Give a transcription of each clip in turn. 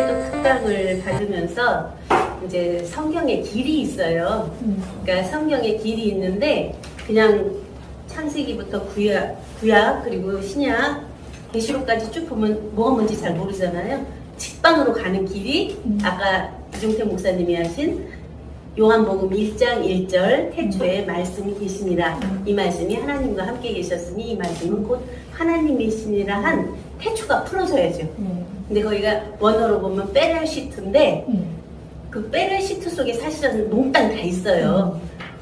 창조에도 특강을 받으면서 이제 성경의 길이 있어요. 그러니까 성경의 길이 있는데 그냥 창세기부터 구약 그리고 신약 계시록까지 쭉 보면 뭐가 뭔지 잘 모르잖아요. 직방으로 가는 길이 아까 이종태 목사님이 하신 요한복음 1장 1절 태초에 말씀이 계시니라. 이 말씀이 하나님과 함께 계셨으니 이 말씀은 곧 하나님이시니라 한 태초가 풀어져야죠. 근데 거기가 원어로 보면 베레시트인데 그 베레시트 속에 사실은 몽땅 다 있어요.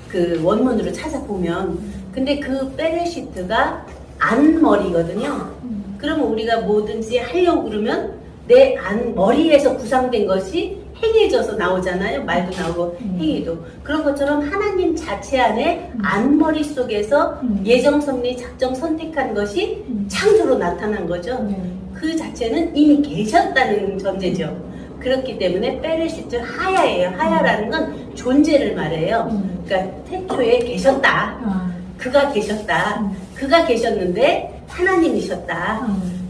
그 원문으로 찾아보면. 근데 그 베레시트가 안머리거든요. 그러면 우리가 뭐든지 하려고 그러면 내 안머리에서 구상된 것이 행해져서 나오잖아요. 말도 나오고 행위도. 그런 것처럼 하나님 자체 안에 안머리 속에서 예정, 섭리, 작정, 선택한 것이 창조로 나타난 거죠. 그 자체는 이미 계셨다는 전제죠. 그렇기 때문에 베레시트 하야예요. 하야라는 건 존재를 말해요. 그러니까 태초에 계셨다. 그가 계셨다. 그가 계셨는데 하나님이셨다.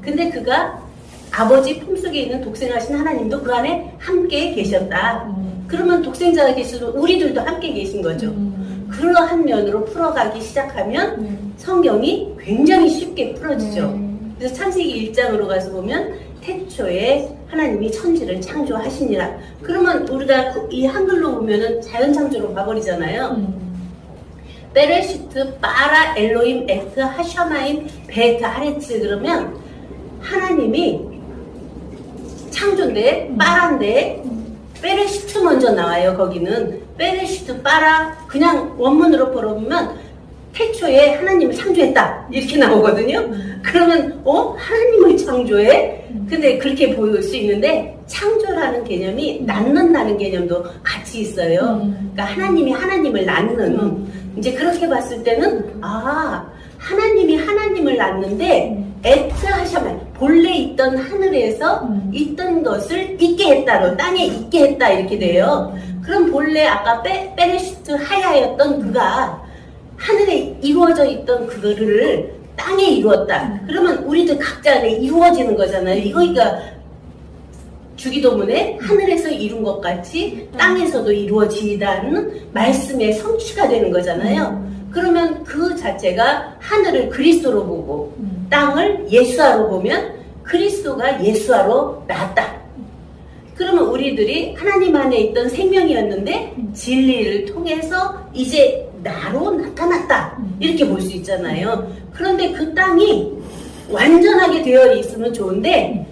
근데 그가 아버지 품속에 있는 독생하신 하나님도 그 안에 함께 계셨다. 그러면 독생자가 계시면 우리들도 함께 계신 거죠. 그러한 면으로 풀어가기 시작하면 성경이 굉장히 쉽게 풀어지죠. 그래서 창세기 1장으로 가서 보면 태초에 하나님이 천지를 창조하시니라. 그러면 우리가 이 한글로 보면은 자연창조로 봐버리잖아요. 베레시트 바라 엘로임 에트 하샤마임 베트 하레츠. 그러면 하나님이 창조인데 빠라인데 베레시트 먼저 나와요. 거기는 베레시트 빠라 그냥 원문으로 보면 태초에 하나님을 창조했다 이렇게 나오거든요. 그러면 하나님을 창조해? 근데 그렇게 보일 수 있는데 창조라는 개념이 낳는다는 개념도 같이 있어요. 그러니까 하나님이 하나님을 낳는 이제 그렇게 봤을 때는 하나님이 하나님을 낳는데 에트 하샤만 본래 있던 하늘에서 있던 것을 있게 했다로 땅에 있게 했다 이렇게 돼요. 그럼 본래 아까 베레시트 하야였던 그가 하늘에 이루어져 있던 그거를 땅에 이루었다. 그러면 우리들 각자 안에 이루어지는 거잖아요. 이거가 주기도문에 하늘에서 이룬 것 같이 땅에서도 이루어지다는 말씀의 성취가 되는 거잖아요. 그러면 그 자체가 하늘을 그리스도로 보고 땅을 예수아로 보면 그리스도가 예수아로 나왔다. 그러면 우리들이 하나님 안에 있던 생명이었는데 진리를 통해서 이제 나로 나타났다. 이렇게 볼 수 있잖아요. 그런데 그 땅이 완전하게 되어 있으면 좋은데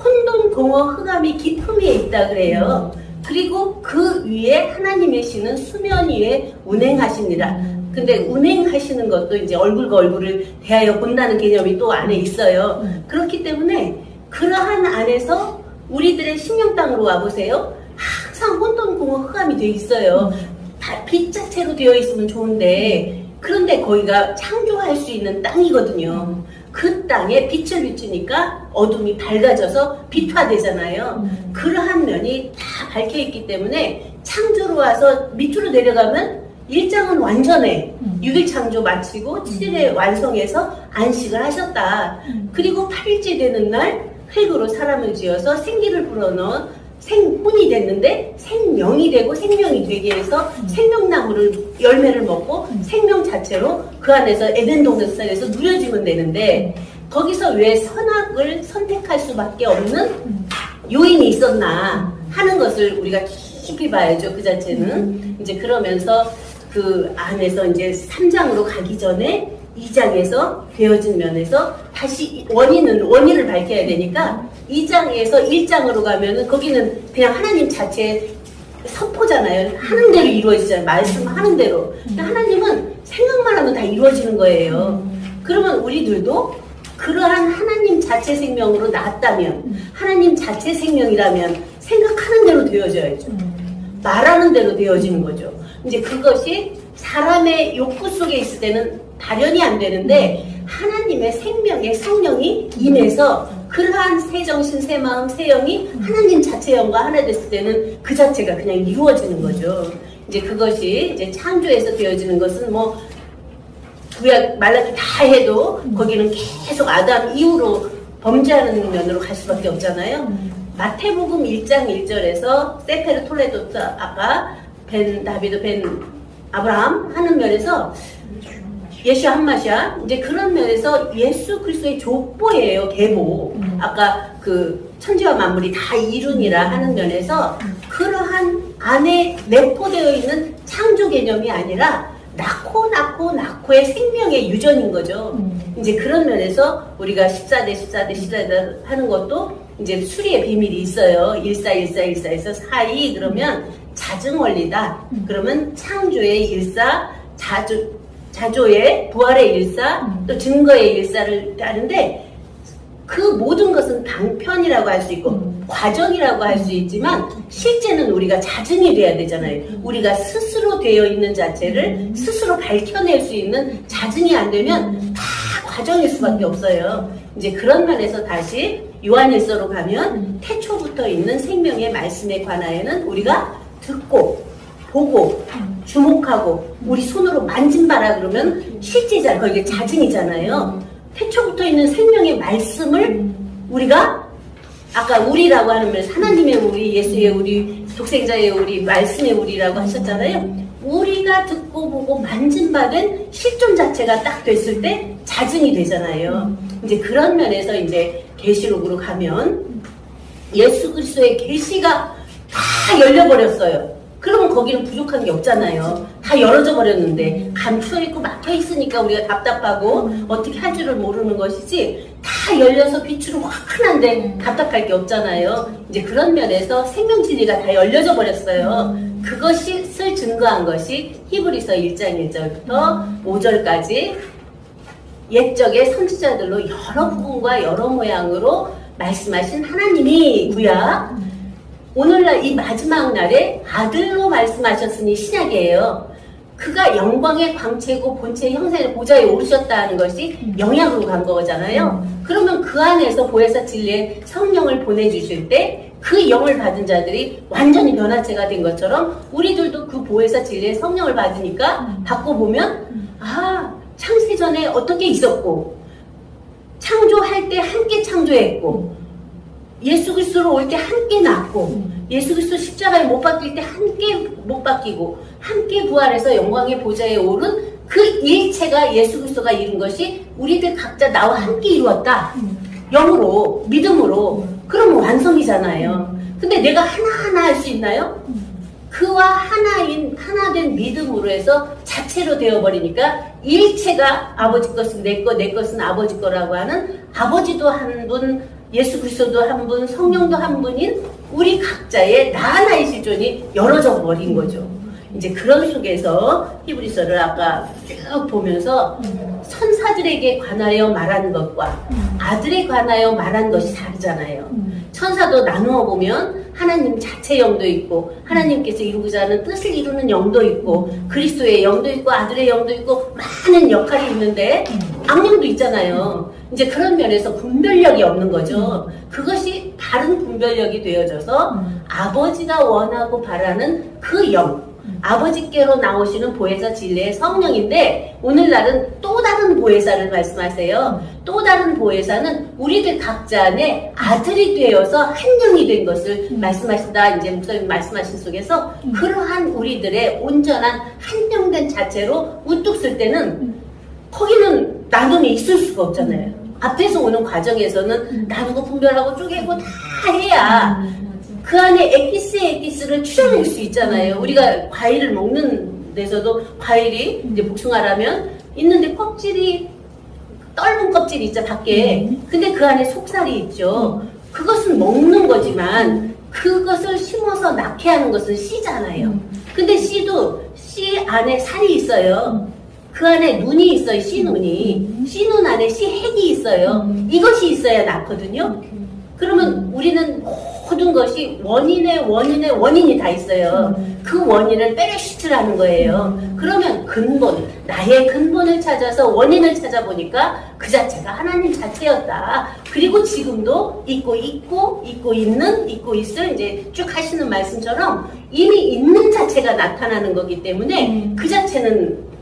혼돈공허 흑암이 깊음 위에 있다 그래요. 그리고 그 위에 하나님의 신은 수면 위에 운행하시니라. 근데 운행하시는 것도 이제 얼굴과 얼굴을 대하여 본다는 개념이 또 안에 있어요. 그렇기 때문에 그러한 안에서 우리들의 심령 땅으로 와보세요. 항상 혼돈공허 흑암이 되어 있어요. 다 빛 자체로 되어 있으면 좋은데 그런데 거기가 창조할 수 있는 땅이거든요. 그 땅에 빛을 비추니까 어둠이 밝아져서 빛화되잖아요. 그러한 면이 다 밝혀있기 때문에 창조로 와서 밑으로 내려가면 1장은 완전해. 6일 창조 마치고 7일에 완성해서 안식을 하셨다. 그리고 8일째 되는 날 흙으로 사람을 지어서 생기를 불어넣은 생혼이 됐는데 생명이 되고 생명이 되게 해서 생명나무를 열매를 먹고 생명 자체로 그 안에서 에덴 동산에서 누려지면 되는데 거기서 왜 선악을 선택할 수밖에 없는 요인이 있었나 하는 것을 우리가 깊이 봐야죠. 그 자체는 이제 그러면서 그 안에서 이제 3장으로 가기 전에 2장에서 되어진 면에서 다시 원인을 밝혀야 되니까 2장에서 1장으로 가면은 거기는 그냥 하나님 자체 선포잖아요. 하는 대로 이루어지잖아요. 말씀하는 대로. 근데 하나님은 생각만 하면 다 이루어지는 거예요. 그러면 우리들도 그러한 하나님 자체 생명으로 나왔다면 하나님 자체 생명이라면 생각하는 대로 되어져야죠. 말하는 대로 되어지는 거죠. 이제 그것이 사람의 욕구 속에 있을 때는 발현이 안 되는데 하나님의 생명의 성령이 임해서 그러한 새 정신, 새 마음, 새 영이 하나님 자체 영과 하나 됐을 때는 그 자체가 그냥 이루어지는 거죠. 이제 그것이 이제 창조에서 되어지는 것은 뭐 구약 말라기 다 해도 거기는 계속 아담 이후로 범죄하는 면으로 갈 수밖에 없잖아요. 마태복음 1장 1절에서 세페르 톨레도트 아까 벤 다비드 벤 아브라함 하는 면에서 예시야 한마시야 이제 그런 면에서 예수 그리스도의 족보예요. 계보. 아까 그 천지와 만물이 다 이룬이라 하는 면에서 그러한 안에 내포되어 있는 창조 개념이 아니라 낳고의 생명의 유전인 거죠. 이제 그런 면에서 우리가 14대 하는 것도 이제 수리의 비밀이 있어요. 14에서 42 그러면 자증 원리다. 그러면 창조의 일사, 자조의 부활의 일사, 또 증거의 일사를 하는데 그 모든 것은 방편이라고 할 수 있고 과정이라고 할 수 있지만 실제는 우리가 자증이 돼야 되잖아요. 우리가 스스로 되어 있는 자체를 스스로 밝혀낼 수 있는 자증이 안 되면 다 과정일 수밖에 없어요. 이제 그런 면에서 다시 요한일서로 가면 태초부터 있는 생명의 말씀에 관하여는 우리가 듣고 보고 주목하고 우리 손으로 만진바라 그러면 실제잖아요. 거기에 자증이잖아요. 태초부터 있는 생명의 말씀을 우리가 아까 우리라고 하는 면에서 하나님의 우리, 예수의 우리, 독생자의 우리, 말씀의 우리라고 하셨잖아요. 우리가 듣고 보고 만진받은 실존 자체가 딱 됐을 때 자증이 되잖아요. 이제 그런 면에서 이제 계시록으로 가면 예수 그리스도의 계시가 다 열려버렸어요. 그러면 거기는 부족한 게 없잖아요. 다 열어져 버렸는데 감추어있고 막혀있으니까 우리가 답답하고 어떻게 할 줄을 모르는 것이지 다 열려서 빛으로 화끈한데 답답할 게 없잖아요. 이제 그런 면에서 생명 진리가 다 열려져 버렸어요. 그것을 증거한 것이 히브리서 1장 1절부터 5절까지 옛적의 선지자들로 여러 부분과 여러 모양으로 말씀하신 하나님이 구약 오늘날 이 마지막 날에 아들로 말씀하셨으니 신약이에요. 그가 영광의 광채고 본체의 형상의 보좌에 오르셨다는 것이 영향으로 간 거잖아요. 그러면 그 안에서 보혜사 진리의 성령을 보내주실 때 그 영을 받은 자들이 완전히 변화체가 된 것처럼 우리들도 그 보혜사 진리의 성령을 받으니까 받고 보면 아 창세전에 어떻게 있었고 창조할 때 함께 창조했고 예수 그리스도로 올 때 함께 낳고 예수 그리스도 십자가에 못 박힐 때 함께 못 박히고 함께 부활해서 영광의 보좌에 오른 그 일체가 예수 그리스도가 이룬 것이 우리들 각자 나와 함께 이루었다. 영으로 믿음으로 그러면 완성이잖아요. 근데 내가 하나하나 할 수 있나요? 그와 하나된 믿음으로 해서 자체로 되어버리니까 일체가 아버지 것은 내 거, 내 것은 아버지 거라고 하는 아버지도 한 분, 예수 그리스도도 한 분, 성령도 한 분인 우리 각자의 나 하나의 실존이 열어져 버린 거죠. 이제 그런 속에서 히브리서를 아까 쭉 보면서 천사들에게 관하여 말한 것과 아들에 관하여 말한 것이 다르잖아요. 천사도 나누어 보면 하나님 자체 영도 있고 하나님께서 이루고자 하는 뜻을 이루는 영도 있고 그리스도의 영도 있고 아들의 영도 있고 많은 역할이 있는데 악령도 있잖아요. 이제 그런 면에서 분별력이 없는 거죠. 그것이 다른 분별력이 되어져서 아버지가 원하고 바라는 그 영, 아버지께로 나오시는 보혜사 진리의 성령인데 오늘날은 또 다른 보혜사를 말씀하세요. 또 다른 보혜사는 우리들 각자 안에 아들이 되어서 한 영이 된 것을 말씀하신다. 이제 목사님 말씀하신 속에서 그러한 우리들의 온전한 한 영 된 자체로 우뚝 쓸 때는 거기는 나눔이 있을 수가 없잖아요. 앞에서 오는 과정에서는 나누고 분별하고 쪼개고 다 해야 그 안에 에기스를 추려낼 수 있잖아요. 우리가 과일을 먹는 데서도 과일이 이제 복숭아라면 있는데 껍질이 떫은 껍질이 있죠 밖에. 근데 그 안에 속살이 있죠. 그것은 먹는 거지만 그것을 심어서 낳게 하는 것은 씨잖아요. 근데 씨도 씨 안에 살이 있어요. 그 안에 눈이 있어요. 씨눈이. 씨눈 안에 씨핵이 있어요. 이것이 있어야 낳거든요. 그러면 우리는 모든 것이 원인이 다 있어요. 그 원인을 빼레시트라는 거예요. 그러면 근본, 나의 근본을 찾아서 원인을 찾아보니까 그 자체가 하나님 자체였다. 그리고 지금도 있고 있을 이제 쭉 하시는 말씀처럼 이미 있는 자체가 나타나는 거기 때문에 그 자체는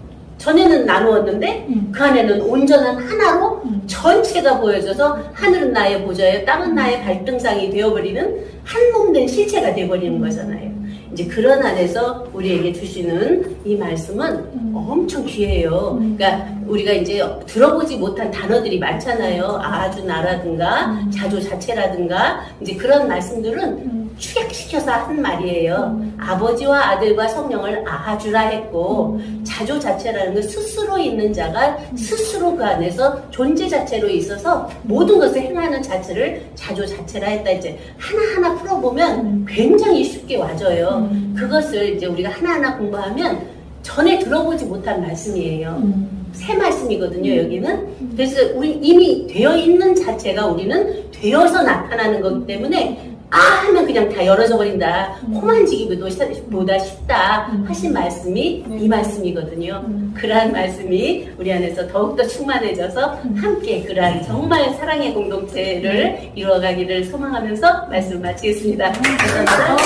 전에는 나누었는데 그 안에는 온전한 하나로 전체가 보여져서 하늘은 나의 보좌예요, 땅은 나의 발등상이 되어버리는 한 몸된 실체가 되어버리는 거잖아요. 이제 그런 안에서 우리에게 주시는 이 말씀은 엄청 귀해요. 그러니까 우리가 이제 들어보지 못한 단어들이 많잖아요. 아주 나라든가 자조 자체라든가 이제 그런 말씀들은 축약시켜서 한 말이에요. 아버지와 아들과 성령을 아주라 했고, 자조 자체라는 건 스스로 있는 자가 스스로 그 안에서 존재 자체로 있어서 모든 것을 행하는 자체를 자조 자체라 했다. 이제 하나하나 풀어보면 굉장히 쉽게 와져요. 그것을 이제 우리가 하나하나 공부하면 전에 들어보지 못한 말씀이에요. 새 말씀이거든요, 여기는. 그래서 우리 이미 되어 있는 자체가 우리는 되어서 나타나는 거기 때문에 하면 그냥 다 열어져 버린다. 코만지기보다 쉽다 하신 말씀이 이 말씀이거든요. 그러한 말씀이 우리 안에서 더욱더 충만해져서 함께 그러한 정말 사랑의 공동체를 이루어가기를 소망하면서 말씀 마치겠습니다. 감사합니다.